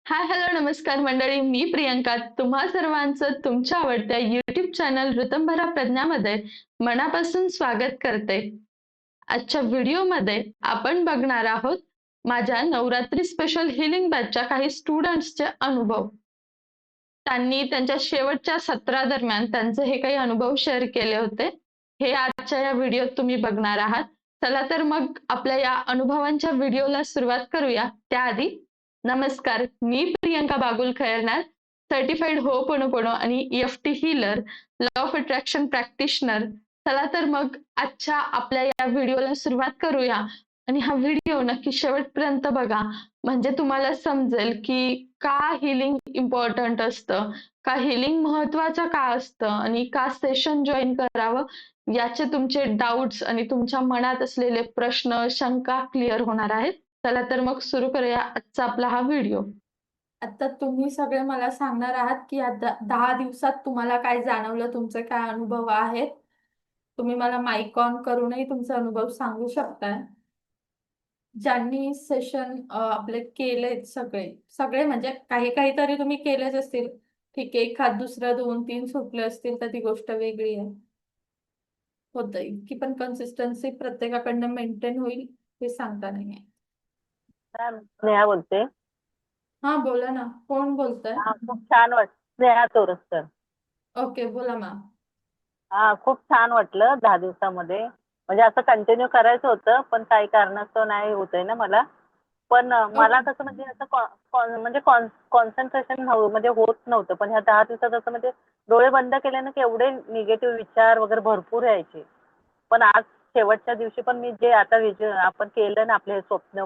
हाय, hello, नमस्कार मंडळी. मी प्रियंका. तुम्हा सर्वांचं तुमच्या आवडत्या YouTube चॅनल ऋतंभरा प्रज्ञामध्ये मनापासून स्वागत करते. आजच्या व्हिडिओमध्ये आपण बघणार आहोत माझ्या नवरात्री स्पेशल हीलिंग बॅचच्या काही स्टुडंट्सचे अनुभव. त्यांनी त्यांच्या शेवटच्या सत्रादरम्यान त्यांचे हे काही अनुभव शेअर केले होते. हे आजच्या या व्हिडिओत तुम्ही बघणार आहात. चला तर मग आपल्या या अनुभवांच्या व्हिडिओला सुरुवात करूया. त्याआधी नमस्कार, मी प्रियंका बागुल खैरनार, सर्टिफाईड होपोनोपोनो आणि EFT healer, law of attraction practitioner. चला तर मग आजच्या आपल्या या व्हिडिओला सुरुवात करूया आणि हा व्हिडिओ नक्की शेवटपर्यंत बघा, म्हणजे तुम्हाला समजेल की का हीलिंग इम्पॉर्टंट असतं, का हीलिंग महत्वाचं का असतं आणि का सेशन जॉईन करावं, याचे तुमचे डाऊट्स आणि तुमच्या मनात असलेले प्रश्न, शंका क्लिअर होणार आहेत. चला तर मग सुरू करूया आजचा आपला हा व्हिडिओ. आता तुम्ही सगळे मला सांगणार आहात की या 10 दिवसात तुम्हाला काय जाणवलं, तुमचे काय अनुभव आहेत. तुम्ही मला माईक ऑन करूनही तुमचे अनुभव सांगू शकताय. ज्यांनी सेशन आपले केलेत सगळे सगळे म्हणजे काही काही तरी तुम्ही केलेच असतील. ठीक आहे, एखाद दुसरं 2-3 सुटले असतील तर ती गोष्ट वेगळी आहे. होतं इतकी पण कन्सिस्टन्सी प्रत्येकाकडनं मेंटेन होईल हे सांगता नाही येत. मॅम स्नेहा बोलते. हा, बोला ना, कोण बोलतंय? खूप छान स्नेहा चोरस्कर. ओके, बोला मॅम. खूप छान वाटलं 10 दिवसामध्ये. म्हणजे असं कंटिन्यू करायचं होतं, पण काही कारणास्तव नाही होतंय ना मला. पण मला ओके. कसं म्हणजे असं म्हणजे कॉन्सन्ट्रेशन म्हणजे होत नव्हतं. पण ह्या 10 दिवसात असं म्हणजे डोळे बंद केले ना की एवढे निगेटिव्ह विचार वगैरे भरपूर यायचे. पण आज शेवटच्या दिवशी पण मी जे आता आपण केलं ना आपले हे स्वप्न,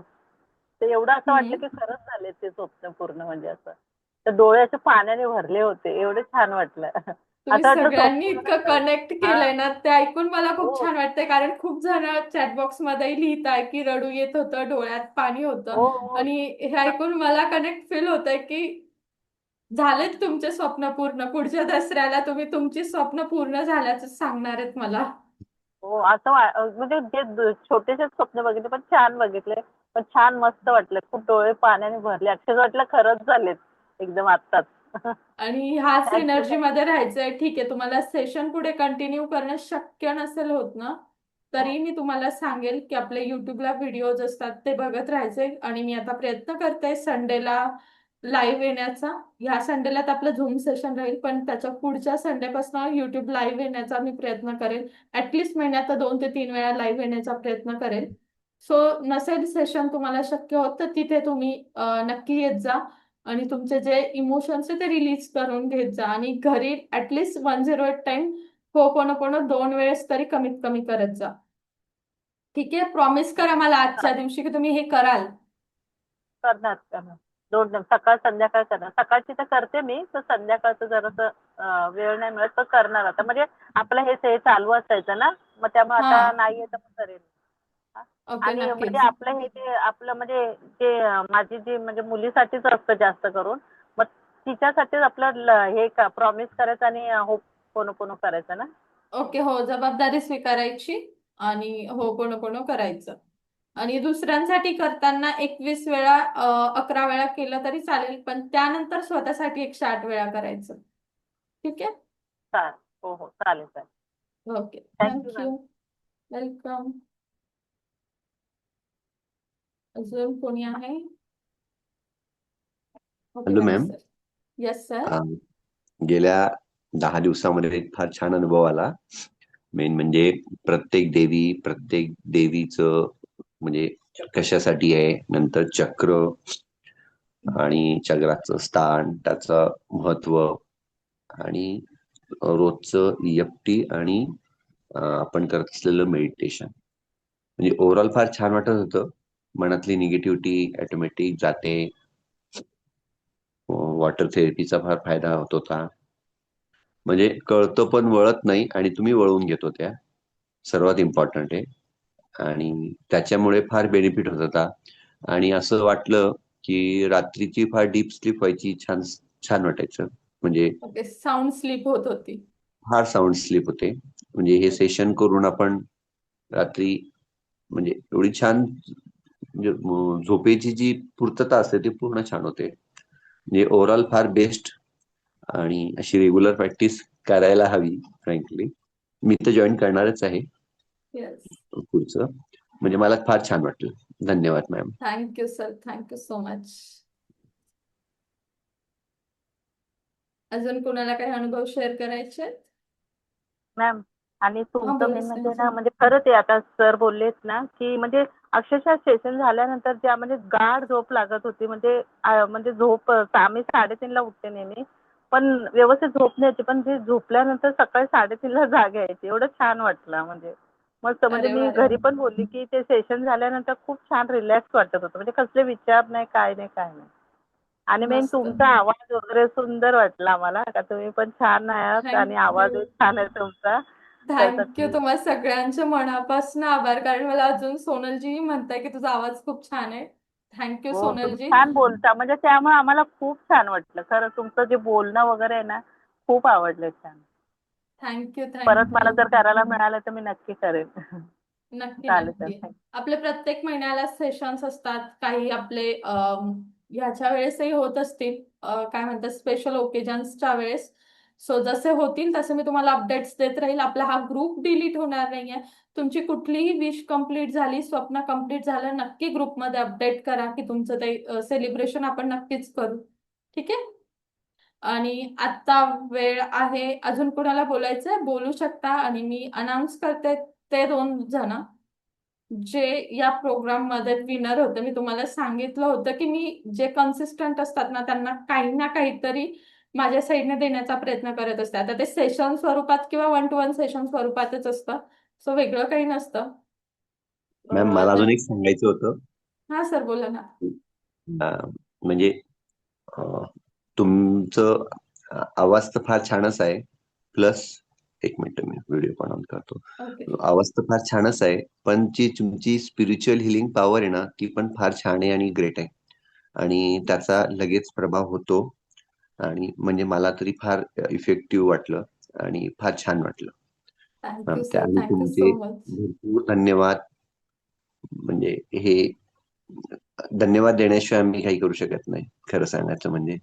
ते एवढं असं वाटलं की खरंच झाले ते स्वप्न पूर्ण. म्हणजे असं तर डोळे असे पाण्याने भरले होते. एवढे छान वाटलं. तुम्ही असं वाटलं सगळ्यांनी स्वप्न इतकं नव्हतं. कनेक्ट हा. केलंय ना, ते ऐकून मला खूप हो छान वाटतंय. कारण खूप जण चॅटबॉक्स मध्ये लिहिताय की रडू येत होतं, डोळ्यात पाणी होतं. हो हो. आणि हे ऐकून मला कनेक्ट फील होतंय की झालेत तुमचे स्वप्न पूर्ण. पुढच्या दसऱ्याला तुम्ही तुमची स्वप्न पूर्ण झाल्याचं सांगणार आहेत मला. हो असं म्हणजे जे छोटेसे स्वप्न बघितले पण छान बघितले. पण छान मस्त वाटलं. खूप डोळे पाण्याने भरले. अक्षरशः वाटलं खरंच झालेत एकदम आत्ताच. आणि ह्याच एनर्जी ऍक्च्युली मध्ये राहायचंय. ठीक आहे, तुम्हाला सेशन पुढे कंटिन्यू करणं शक्य नसेल होत ना, तरी मी तुम्हाला सांगेल की आपल्या युट्यूबला व्हिडिओज असतात ते बघत राहायचे. आणि मी आता प्रयत्न करते संडेला लाईव्ह येण्याचा. ह्या संडेला तर आपलं झूम सेशन राहील, पण त्याच्या पुढच्या संडेपासून युट्यूब लाईव्ह येण्याचा मी प्रयत्न करेल. ऍटलिस्ट महिन्यात 2 ते 3 वेळा लाईव्ह येण्याचा प्रयत्न करेल. सो नसेल सेशन तुम्हाला शक्य होत तर तिथे तुम्ही नक्की येत जा आणि तुमचे जे इमोशन्स आहे ते रिलीज करून घेत जा. आणि घरी ऍटलिस्ट 108 टाइम होपोनोपोनो 2 वेळेस तरी कमीत कमी करत जा. ठीक आहे, प्रॉमिस करा मला आजच्या दिवशी की तुम्ही हे कराल. करणार करणार. दोन सकाळ संध्याकाळ करणार. सकाळची तर करते मी, तर संध्याकाळचं जरासं वेळ नाही मिळत तर करणार आता. म्हणजे आपलं हे चालू असायचं ना, मग त्यामुळे हा. आता नाहीये तर मग करेन. हा. ओके, आणि म्हणजे नक्कीच. आपलं हे जे आपलं म्हणजे जे माझी जी म्हणजे मुलीसाठीच असतं जास्त करून. मग तिच्यासाठीच आपलं हे प्रॉमिस करायचं आणि होपोनोपोनो करायचं ना. ओके, हो, जबाबदारी स्वीकारायची आणि होपोनोपोनो करायचं. आणि दुसऱ्यांसाठी करताना 21 वेळा 11 वेळा केलं तरी चालेल, पण त्यानंतर स्वतःसाठी 108 वेळा करायचं. ठीक आहे. चालेल. हो हो, चालेल चालेल. Okay, thank you thank you. Ma'am. Welcome. अजून कोणी आहे? Okay, hello nice ma'am. Sir. Yes sir. गेल्या 10 दिवसामध्ये एक फार छान अनुभव आला. मेन म्हणजे प्रत्येक देवीचं म्हणजे कशासाठी आहे, नंतर चक्र आणि चक्राचं स्थान, त्याचं महत्व आणि रोजचं EFT आणि आपण करत असलेलं मेडिटेशन. म्हणजे ओव्हरऑल फार छान वाटत होतं. मनातली निगेटिव्हिटी ऑटोमॅटिक जाते. वॉटर थेरपीचा फार फायदा होत होता. म्हणजे कळतं पण वळत नाही आणि तुम्ही वळवून घेत होत्या, सर्वात इम्पॉर्टंट आहे. आणि त्याच्यामुळे फार बेनिफिट होत होता. आणि असं वाटलं की रात्रीची फार डीप स्लीप व्हायची, छान छान वाटायचं. म्हणजे ओके, साऊंड स्लीप होत होती. फार साऊंड स्लीप होते. म्हणजे हे सेशन करून आपण रात्री म्हणजे एवढी छान म्हणजे झोपेची जी पूर्तता असते ती पूर्ण छान होते. म्हणजे ओव्हरऑल फार बेस्ट आणि अशी रेग्युलर प्रॅक्टिस करायला हवी फ्रँकली. मी तर जॉईन करणारच आहे येस. पुढचं. म्हणजे मला फार छान वाटलं. धन्यवाद ma'am. Thank you sir, thank you so much. अजून कोणाला काही अनुभव शेअर करायचे आहेत? मॅम आणि हा, तुमचं बोला मेन म्हणजे संजय. ना म्हणजे खरंच आहे आता सर बोललेत ना की म्हणजे अक्षरशः सेशन झाल्यानंतर ज्या म्हणजे गाढ झोप लागत होती म्हणजे म्हणजे झोप आम्ही 3:30ला उठते नेहमी पण व्यवस्थित झोप नाही येते पण जे झोपल्यानंतर सकाळी 3:30ला जाग यायची एवढं छान वाटलं म्हणजे मस्त म्हणजे अरे वा, मी अरे वा. घरी पण बोलली की ते सेशन झाल्यानंतर खूप छान रिलॅक्स वाटत होतं म्हणजे कसले विचार नाही काय नाही काय नाही आणि मेन मस्त. तुमचा आवाज वगैरे सुंदर वाटला आम्हाला का तुम्ही पण छान आहात आणि थँक्यू. आवाजही छान आहे तुमचा. थँक्यू. त्यासाठी तुम्हाला सगळ्यांच्या मनापासून आभार, कारण मला अजून सोनलजी म्हणताय की तुझा आवाज खूप छान आहे. थँक्यू हो तुम्ही सोनलजी. छान बोलता म्हणजे त्यामुळे आम्हाला खूप छान वाटलं खरं तुमचं जे बोलणं वगैरे आहे ना खूप आवडलं छान. थँक्यू, परत मला थँक्यू. जर करायला मिळालं तर मी नक्की करेन. नक्की, चालेल नक्की. सर. आपले प्रत्येक महिन्याला सेशन्स असतात. काही आपले ह्याच्या वेळेसही होत असतील, काय म्हणतात, स्पेशल ओकेजन्सच्या वेळेस. सो जसे होतील तसे मी तुम्हाला अपडेट्स देत राहील. आपला हा ग्रुप डिलीट होणार नाहीये. तुमची कुठलीही विश कंप्लीट झाली, स्वप्न कंप्लीट झालं, नक्की ग्रुपमध्ये अपडेट करा की तुमचं ते सेलिब्रेशन आपण नक्कीच करू. ठीक आहे. आणि आता वेळ आहे, अजून कोणाला बोलायचंय बोलू शकता. आणि मी अनाऊन्स करते ते 2 जण जे या प्रोग्राम मध्ये विनर होते. मी तुम्हाला सांगितलं होतं की मी जे कन्सिस्टंट असतात ना त्यांना काही ना काहीतरी माझ्या साईडने देण्याचा प्रयत्न करत असते. आता ते सेशन स्वरूपात किंवा 1-to-1 सेशन स्वरूपातच असतं. सो वेगळं काही नसतं. मॅम मला तर अजून एक सांगायचं होतं. हा सर, बोला ना. म्हणजे अं, तुमचं आवाज तर फार छानच आहे. प्लस एक मिनिट मी व्हिडिओ पण ऑन करतो. ओके. आवाज तर फार छानच आहे पण जी तुमची स्पिरिच्युअल हिलिंग पॉवर आहे ना ती पण फार छान आहे आणि ग्रेट आहे आणि त्याचा लगेच प्रभाव होतो आणि म्हणजे मला तरी फार इफेक्टिव्ह वाटलं आणि फार छान वाटलं मॅम. थँक्यू सर, त्यामुळे थँक्यू तुमचे सो मच. भरपूर धन्यवाद. म्हणजे हे धन्यवाद देण्याशिवाय मी काही करू शकत नाही खरं सांगायचं म्हणजे.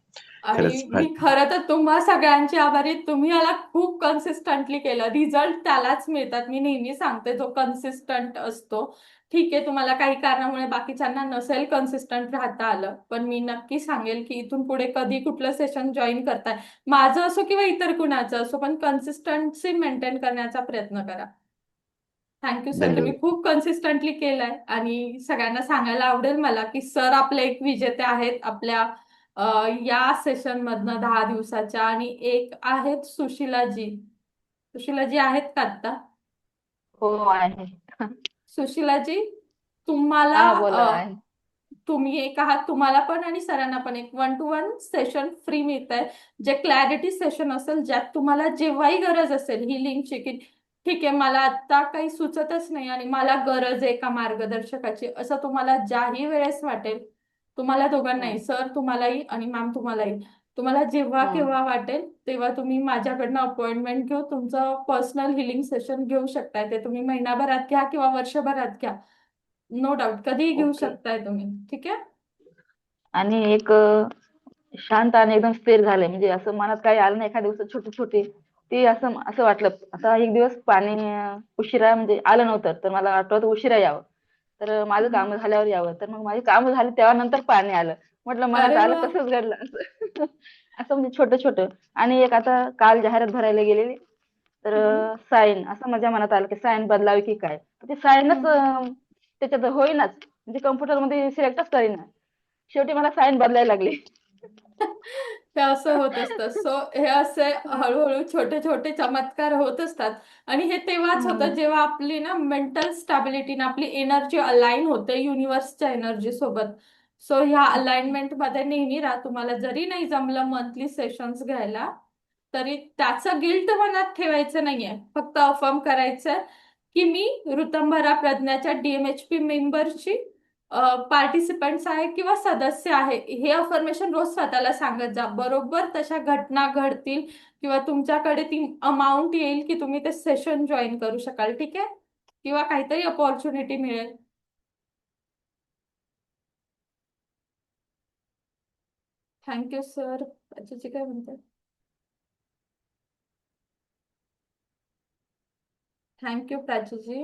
आणि खरंच फार मी खरं तर तुम्हा सगळ्यांची आभारी आहे. तुम्ही याला खूप कन्सिस्टंटली केलं. रिझल्ट त्यालाच मिळतात. मी नेहमी सांगते, जो कन्सिस्टंट असतो. ठीक आहे, तुम्हाला काही कारणामुळे बाकीच्यांना नसेल कन्सिस्टंट राहता आलं, पण मी नक्की सांगेल की इथून पुढे कधी कुठलं सेशन जॉईन करताय, माझं असो किंवा इतर कुणाचं असो, पण कन्सिस्टन्सी मेंटेन करण्याचा प्रयत्न करा. थँक्यू सर, तुम्ही धन्यवाद. खूप कन्सिस्टंटली केलंय. आणि सगळ्यांना सांगायला आवडेल मला की सर आपले एक विजेते आहेत आपल्या या सेशन मधनं 10 दिवसाच्या. आणि एक आहेत सुशिलाजी. सुशिलाजी आहेत का आता? हो आहे. सुशिलाजी, तुम्हाला हा बोला आहे. तुम्ही एक आहात, तुम्हाला पण आणि सरांना पण एक 1-to-1 सेशन फ्री मिळत आहे, जे क्लॅरिटी सेशन असेल, ज्यात तुम्हाला जेव्हाही गरज असेल हिलिंगची की ठीक आहे मला आता काही सुचतच नाही आणि मला गरज आहे एका मार्गदर्शकाची, असं तुम्हाला ज्याही वेळेस वाटेल, तुम्हाला दोघांनाही, हं, सर तुम्हालाही आणि मॅम तुम्हालाही, तुम्हाला जेव्हा हं. केव्हा वाटेल तेव्हा तुम्ही माझ्याकडनं अपॉइंटमेंट घेऊ तुमचं पर्सनल हिलिंग सेशन घेऊ शकताय. ते तुम्ही महिनाभरात घ्या किंवा वर्षभरात घ्या, नो डाऊट कधीही घेऊ ओके. शकताय तुम्ही. ठीक आहे. आणि एक शांत आणि एकदम स्थिर झाले, म्हणजे असं मनात काही आलं नाही एखाद्या दिवसात छोटी छोटी ती असं असं वाटलं आता एक दिवस पाणी उशिरा म्हणजे आलं नव्हतं तर मला वाटलं उशिरा यावं, तर माझं काम झाल्यावर यावं, तर मग माझी कामं झाली तेव्हा नंतर पाणी आलं. म्हटलं मनात अरे आलं वा. तसंच घडलं असं. असं म्हणजे छोटं छोटं. आणि एक आता काल जाहिरात भरायला गेलेली, तर हम्म. साईन असं माझ्या मनात आलं की साईन बदलावी की काय, तर ते साईनच हम्म. त्याच्यात होईनाच, म्हणजे कम्प्युटरमध्ये सिलेक्टच करीना. शेवटी मला साईन बदलायला लागली. हे असं होत असतं. सो हे असे हळूहळू छोटे छोटे चमत्कार होत असतात. आणि हे तेव्हाच होतं हम्म. जेव्हा आपली ना मेंटल स्टॅबिलिटी ना आपली एनर्जी अलाइन होते युनिव्हर्सच्या एनर्जी सोबत. सो ह्या अलाइनमेंट मध्ये नेहमी राहा. तुम्हाला जरी नाही जमलं मंथली सेशन्स घ्यायला, तरी त्याचं गिल्ट मनात ठेवायचं नाहीये. फक्त अफर्म करायचं की मी ऋतंभरा प्रज्ञाच्या डीएमएचपी मेंबरची पार्टिसिपंट्स आहे किंवा सदस्य आहे, हे अफर्मेशन रोज स्वतःला सांगत जा. बरोबर तशा घटना घडतील किंवा तुमच्याकडे ती अमाऊंट येईल की तुम्ही ते सेशन जॉईन करू शकाल. ठीक आहे, किंवा काहीतरी अपॉर्च्युनिटी मिळेल. Thank you sir. प्राचीजी काय म्हणतात? Thank you Prachi ji.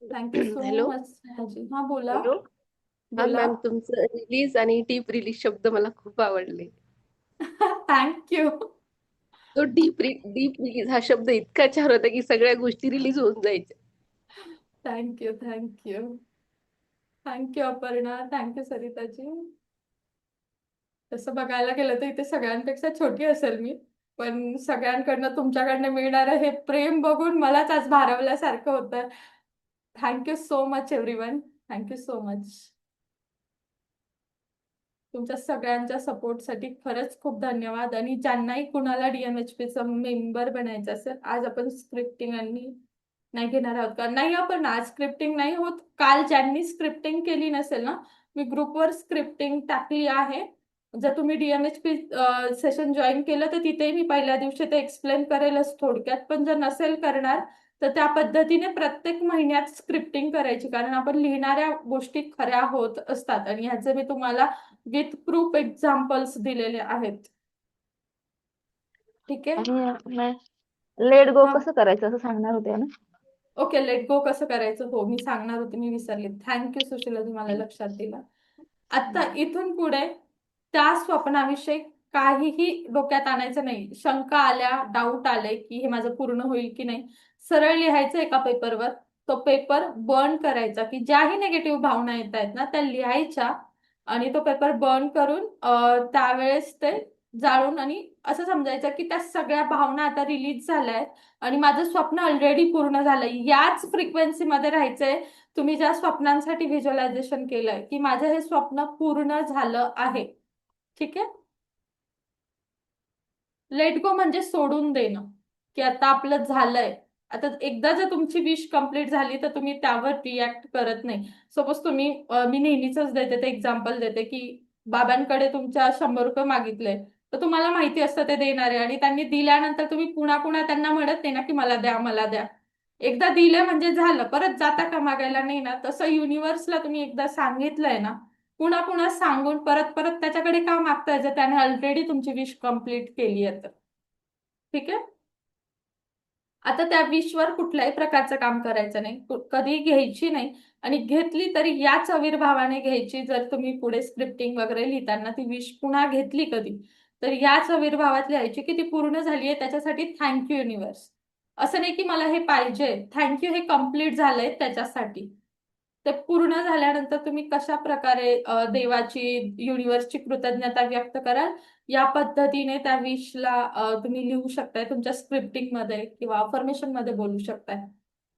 Thank you so hello much. हा बोला. हॅलो. हा बोला. मॅम, तुमचं रिलीज आणि डीप रिलीज शब्द मला खूप आवडले. थँक्यू. तो डीप रिलीज हा शब्द इतका छान होता की सगळ्या गोष्टी रिलीज होऊन जायच्या. थँक्यू. थँक्यू अपर्णा. थँक्यू सरिताजी. तसं बघायला गेलं तर इथे सगळ्यांपेक्षा छोटी असेल मी, पण सगळ्यांकडनं तुमच्याकडनं मिळणारं हे प्रेम बघून मलाच आज भारावल्यासारखं होतं. Thank you so much everyone. Thank you so much. तुमच्या सगळ्यांच्या सपोर्टसाठी खरंच खूप धन्यवाद. आणि ज्यांनाही कुणाला DMHPचा मेंबर बनायचं असेल, आज आपण स्क्रिप्टिंग आणि नाही घेणार आहोत का? नाही, आपण आज स्क्रिप्टिंग नाही होत. काल ज्यांनी स्क्रिप्टिंग केली नसेल ना, मी ग्रुपवर स्क्रिप्टिंग टाकली आहे. जर तुम्ही DMHP सेशन जॉईन केलं तर तिथे मी पहिल्या दिवशी ते एक्सप्लेन करेलच थोडक्यात. पण जर नसेल करणार तर त्या पद्धतीने प्रत्येक महिन्यात स्क्रिप्टिंग करायची, कारण आपण लिहिणाऱ्या गोष्टी खऱ्या होत असतात. आणि ह्याचे मी तुम्हाला विथ प्रूफ एक्झाम्पल्स दिलेले आहेत. ठीक आहे. आणि लेट गो हा. कसं करायचं असं सांगणार होते ना? ओके, लेट गो कसं करायचं, हो मी सांगणार होते, मी विसरले. थँक्यू सुशीला, तुम्हाला लक्षात दिलं. आता इथून पुढे त्या स्वप्नाविषयी काहीही डोक्यात आणायचं नाही. शंका आल्या, डाऊट आले की हे माझं पूर्ण होईल की नाही, सरळ लिहायचं एका पेपरवर. तो पेपर बर्न करायचा, की ज्याही निगेटिव्ह भावना येत आहेत ना त्या लिहायच्या. आणि तो पेपर बर्न करून त्यावेळेस ते जाळून, आणि असं समजायचं की त्या सगळ्या भावना आता रिलीज झाल्या आहेत आणि माझं स्वप्न ऑलरेडी पूर्ण झालंय. याच फ्रिक्वेन्सीमध्ये राहायचंय. तुम्ही ज्या स्वप्नांसाठी व्हिज्युअलायझेशन केलंय की माझं हे स्वप्न पूर्ण झालं आहे. ठीक आहे. लेट गो म्हणजे सोडून देणं, की आता आपलं झालंय. आता एकदा जर तुमची विश कंप्लीट झाली तर तुम्ही त्यावर रिॲक्ट करत नाही. सपोज तुम्ही मी नेहमीच देते ते एक्झाम्पल देते की बाबांकडे तुमच्या 100 रुपये मागितले, तर तुम्हाला माहिती असतं ते देणार आहे, आणि त्यांनी दिल्यानंतर तुम्ही पुन्हा पुन्हा त्यांना म्हणत नाही ना की मला द्या मला द्या. एकदा दिलं म्हणजे झालं, परत जाता का मागायला नाही ना. तसं युनिव्हर्सला तुम्ही एकदा सांगितलंय ना, पुन्हा पुन्हा सांगून परत परत त्याच्याकडे का मागताय जर त्याने ऑलरेडी तुमची विश कंप्लीट केली आहे तर. ठीक आहे. आता त्या विशवर कुठल्याही प्रकारचं काम करायचं नाही, कधी घ्यायची नाही. आणि घेतली तरी याच आविर्भावाने घ्यायची. जर तुम्ही पुढे स्क्रिप्टिंग वगैरे लिहिताना ती विश पुन्हा घेतली कधी, तर याच आविर्भावात लिहायची की ती पूर्ण झाली आहे, त्याच्यासाठी थँक्यू युनिव्हर्स. असं नाही की मला हे पाहिजे, थँक्यू हे कम्प्लीट झालंय त्याच्यासाठी. ते पूर्ण झाल्यानंतर तुम्ही कशा प्रकारे देवाची, युनिव्हर्सची कृतज्ञता व्यक्त कराल, या पद्धतीने त्या विशला तुम्ही लिहू शकताय तुमच्या स्क्रिप्टिंग मध्ये किंवा अफर्मेशन मध्ये बोलू शकताय.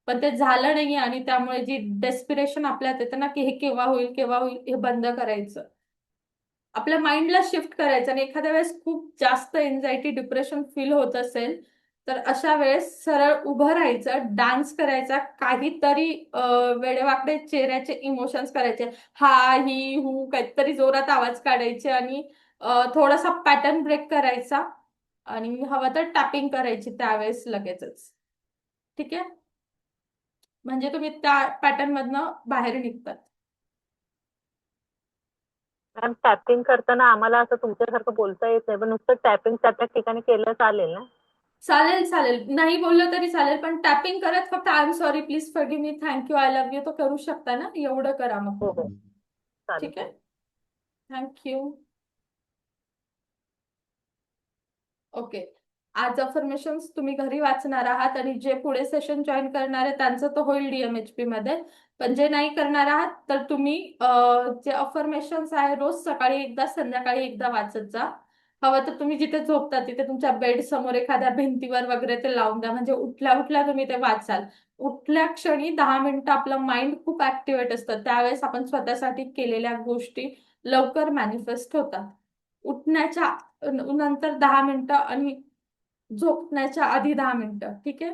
पण ते झालं नाही आणि त्यामुळे जी डेस्पिरेशन आपल्यात येते ना की हे केव्हा होईल केव्हा होईल, हे बंद करायचं. आपल्या माइंडला शिफ्ट करायचं. आणि एखाद्या वेळेस खूप जास्त एन्झायटी, डिप्रेशन फील होत असेल तर अशा वेळेस सरळ उभं राहायचं, डान्स करायचा, काहीतरी वेडेवाकडे चेहऱ्याचे इमोशन्स करायचे, हा ही हू काहीतरी जोरात आवाज काढायचे, आणि थोडासा पॅटर्न ब्रेक करायचा, आणि हवं तर टॅपिंग करायची त्यावेळेस लगेचच. ठीक आहे. म्हणजे तुम्ही त्या पॅटर्न मधनं बाहेर निघतात. मॅम, टॅपिंग करताना आम्हाला असं तुमच्यासारखं बोलता येत नाही, पण नुसतं टॅपिंग त्या त्या ठिकाणी केलं चालेल ना? चालेल, नाही बोललं तरी चालेल, पण टॅपिंग करत फक्त I am sorry, please forgive me, thank you, I love you तो करू शकता ना, एवढं करा मग. हो हो, चालेल. ठीक आहे. थँक्यू. ओके. आज अफर्मेशन्स तुम्ही घरी वाचणार आहात, आणि जे पुढे सेशन जॉईन करणार आहे त्यांचं तर होईल DMHP मध्ये. पण जे नाही करणार आहात तर तुम्ही जे अफर्मेशन्स आहे रोज सकाळी एकदा संध्याकाळी एकदा वाचत जा. हवं तर तुम्ही जिथे झोपता तिथे तुमच्या बेड समोर एखाद्या भिंतीवर वगैरे ते लावून द्या, म्हणजे उठल्या उठल्या तुम्ही ते वाचाल. उठल्या क्षणी 10 मिनिटं आपलं माइंड खूप ऍक्टिव्हेट असतं, त्यावेळेस आपण स्वतःसाठी केलेल्या गोष्टी लवकर मॅनिफेस्ट होतात. उठण्याच्या नंतर 10 मिनिटं आणि झोपण्याच्या आधी 10 मिनिटं. ठीक आहे.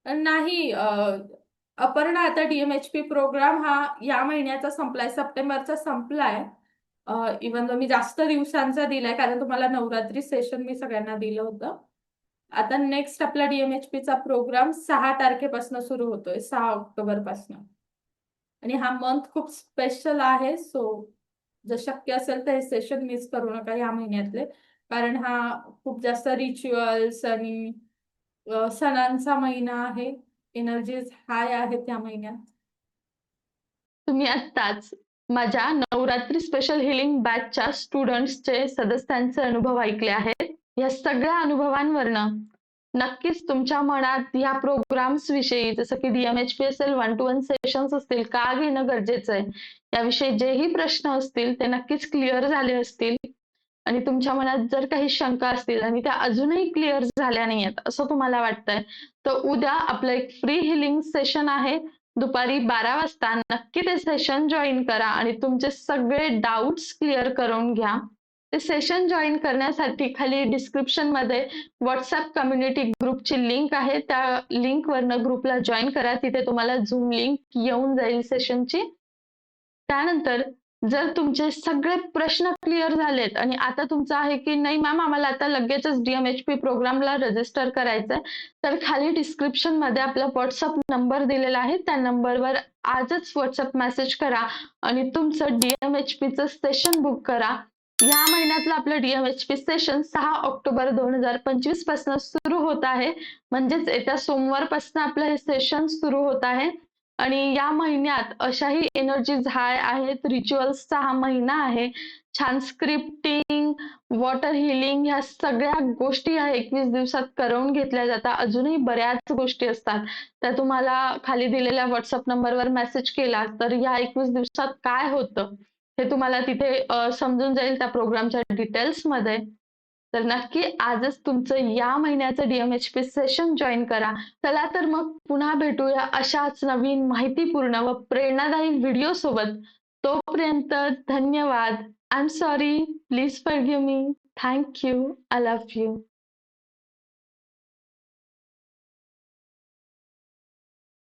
नाही अपर्णा, आता DMHP प्रोग्राम हा या महिन्याचा संपलाय, सप्टेंबरचा संपलाय. इवन मी जास्त दिवसांचा दिलाय कारण तुम्हाला नवरात्री सेशन मी सगळ्यांना दिलं होतं. आता नेक्स्ट आपला DMHPचा प्रोग्राम 6 तारखेपासून सुरू होतोय, 6 ऑक्टोबर पासून. आणि हा मंथ खूप स्पेशल आहे, सो जर शक्य असेल तर हे सेशन मिस करू नका या महिन्यातले, कारण हा खूप जास्त रिच्युअल्स आणि सणांचा महिना आहे. एनर्जीज हाय आहेत या महिन्यात. तुम्ही आत्ताच माझ्या नवरात्री स्पेशल हिलिंग बॅचच्या स्टुडंट्सचे सदस्यांचे अनुभव ऐकले आहेत. या सगळ्या अनुभवांवरनं नक्कीच तुमच्या मनात ह्या प्रोग्राम्स विषयी, जसं की DMHPSL 1-to-1 सेशन्स असतील, का घेणं गरजेचं आहे, याविषयी जेही प्रश्न असतील ते नक्कीच क्लिअर झाले असतील. आणि तुमच्या मनात जर काही शंका असतील आणि त्या अजूनही क्लिअर झाल्या नाहीयेत असं तुम्हाला वाटतंय, तर उद्या आपलं एक फ्री हिलिंग सेशन आहे. दुपारी 12 वाजता नक्की ते सेशन जॉईन करा आणि तुमचे सगळे डाउट्स क्लिअर करून घ्या. ते सेशन जॉईन करण्यासाठी खाली डिस्क्रिप्शनमध्ये व्हॉट्सअप कम्युनिटी ग्रुपची लिंक आहे. त्या लिंकवरनं ग्रुपला जॉईन करा. तिथे तुम्हाला झूम लिंक येऊन जाईल सेशनची. त्यानंतर जर तुमचे सगळे प्रश्न क्लिअर झालेत आणि आता तुमचं आहे की नाही मॅम आम्हाला आता लगेचच DMHP प्रोग्रामला रजिस्टर करायचंय, तर खाली डिस्क्रिप्शनमध्ये आपला व्हॉट्सअप नंबर दिलेला आहे. त्या नंबरवर आजच व्हॉट्सअप मेसेज करा आणि तुमचं DMHPचं सेशन बुक करा. या महिन्यातलं आपलं DMHP सेशन 6 ऑक्टोबर 2025 पासून सुरू होत आहे. म्हणजेच येत्या सोमवारपासून आपलं हे सेशन सुरू होत आहे. आणि या महिन्यात अशाही एनर्जीज हाय आहेत. रिच्युअल्सचा हा महिना आहे. छान स्क्रिप्टिंग, वॉटर हिलिंग ह्या सगळ्या गोष्टी या 21 दिवसात करवून घेतल्या जातात. अजूनही बऱ्याच गोष्टी असतात. त्या तुम्हाला खाली दिलेल्या व्हॉट्सअप नंबरवर मेसेज केला तर या 21 दिवसात काय होतं हे तुम्हाला तिथे समजून जाईल त्या प्रोग्रामच्या डिटेल्समध्ये. तर नक्की आजच तुमचं या महिन्याचं DMHP सेशन जॉईन करा. चला तर मग पुन्हा भेटूया अशाच नवीन माहितीपूर्ण व प्रेरणादायी व्हिडिओ सोबत. तोपर्यंत धन्यवाद. I am sorry. Please forgive me. Thank you. I love you.